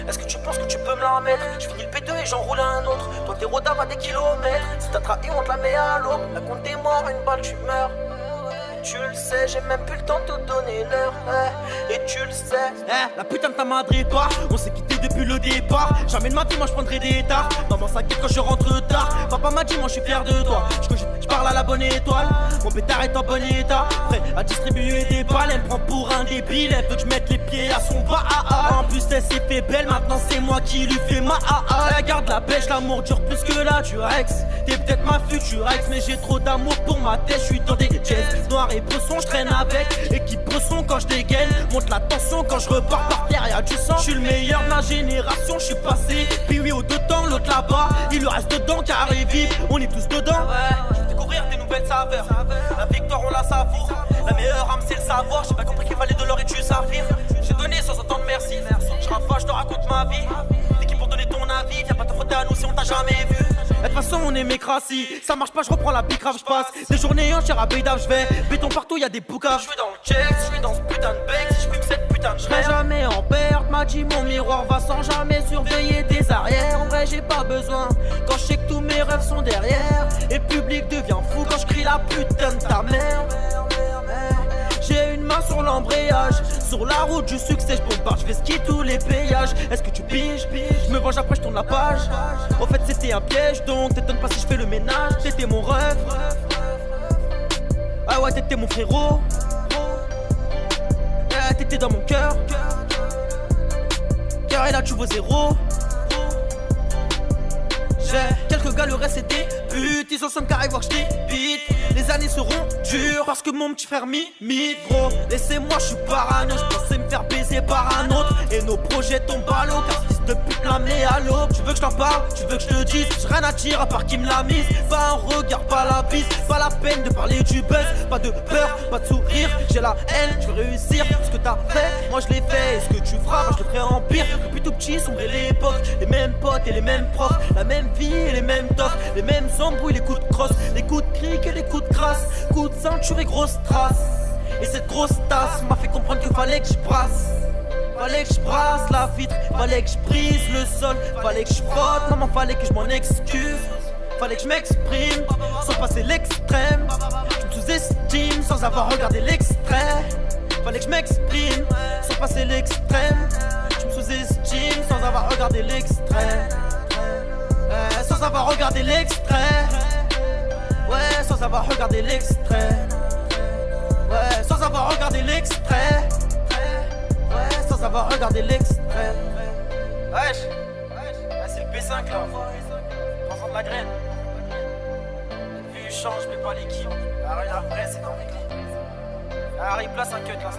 Est-ce que tu penses que tu peux me la remettre? Je finis le P2 et j'en roule un autre. Toi t'es rodave à des kilomètres. Si t'as trahi on te la met à l'eau. La compte est mort, une balle tu meurs. Tu le sais, j'ai même plus le temps de te donner l'heure. Et tu le sais. La putain de ta madre et toi, on s'est quitté depuis le départ. Jamais de ma vie, moi je prendrai des tards. Maman s'inquiète quand je rentre tard. Papa m'a dit, moi je suis fier de toi. Je parle à la bonne étoile. Mon pétard est en bon état. Prêt à distribuer des balles. Elle me prend pour un débile. Elle veut que je mette les pieds à son bas. En plus, elle s'est fait belle. Maintenant, c'est moi qui lui fais ma Elle garde la pêche, l'amour dure plus que la Durex. T'es peut-être ma future ex, mais j'ai trop d'amour pour ma tête. Je suis dans des jets noirs et bresson, je traîne avec. Équipe bresson quand je dégaine. Monte la tension quand je repars par terre, y'a du sang. Je suis le meilleur de ma génération, je suis passé. Puis oui, au dedans, l'autre là-bas. Il lui reste dedans car il vit. On est tous dedans. Je vais découvrir des nouvelles saveurs. La victoire, on la savoure. La meilleure âme, c'est le savoir. J'ai pas compris qu'il fallait de l'or et du saphir. J'ai donné sans entendre merci. Je rafale, je te raconte ma vie. T'es qui pour donner ton avis? Viens pas te frotter à nous si on t'a jamais vu. De toute façon on est mécrassis. Ça marche pas, je reprends la bicrave, je passe des journées entières à Beidave, je vais béton partout, y'a des boucaves. Je suis dans le check, je suis dans ce putain de bec. Si je fume cette putain de je serai jamais en perte, m'a dit mon miroir va sans jamais surveiller tes arrières. En vrai j'ai pas besoin, quand je sais que tous mes rêves sont derrière. Et le public devient fou quand je crie la putain de ta mère. J'ai une main sur l'embrayage, sur la route du succès, je bombarde, je vais skier tous les péages. Est-ce que tu piges? Je me venge après, je tourne la page. Au fait c'était un piège, donc t'étonnes pas si je fais le ménage. T'étais mon rêve. Ah ouais, t'étais mon frérot. T'étais dans mon cœur. Car là tu vaux zéro. J'ai quelques gars, le reste c'est des putes. Ils en sont carrés voir que je débite. Les années seront dures parce que mon petit frère m'imite, gros. Laissez-moi, je suis parano, je pensais me faire baiser par un autre. Et nos projets tombent à l'eau car fils de pute la met à l'aube. Tu veux que je t'en parle, tu veux que je te dise. J'ai rien à dire à part qui me l'a mise. Pas un regard, pas la bise. Pas la peine de parler du buzz. Pas de peur, pas de sourire. J'ai la haine, je veux réussir. Ce que t'as fait, moi je l'ai fait. Et ce que tu feras, moi je le ferai en pire. Depuis tout petit, sombrer l'époque. Les mêmes potes et les mêmes profs. La même vie et les mêmes toffs. Les mêmes embrouilles, les coups de crosse. Les coups de cric et les coups de crasse. Coups de ceinture et grosse trace. Et cette grosse tasse m'a fait comprendre qu'il fallait que je brasse. Fallait que je brasse la vitre, fallait que je brise le sol. Fallait que je frotte, maman fallait que je m'en excuse. Fallait que je m'exprime, sans passer l'extrême. Je me sous-estime sans avoir regardé l'extrait. Fallait que je m'exprime, sans passer l'extrême. Je me sous-estime sans avoir regardé l'extrait. Sans avoir regardé l'extrait. Ouais, sans avoir regardé l'extrait. Ouais, sans avoir regardé l'extrait. Ouais, sans avoir regardé l'extrait. Wesh, ah, c'est le P5 là. Prends de la graine. La vue change mais pas l'équipe. La vraie c'est dans mes clips. Harry place un cut là.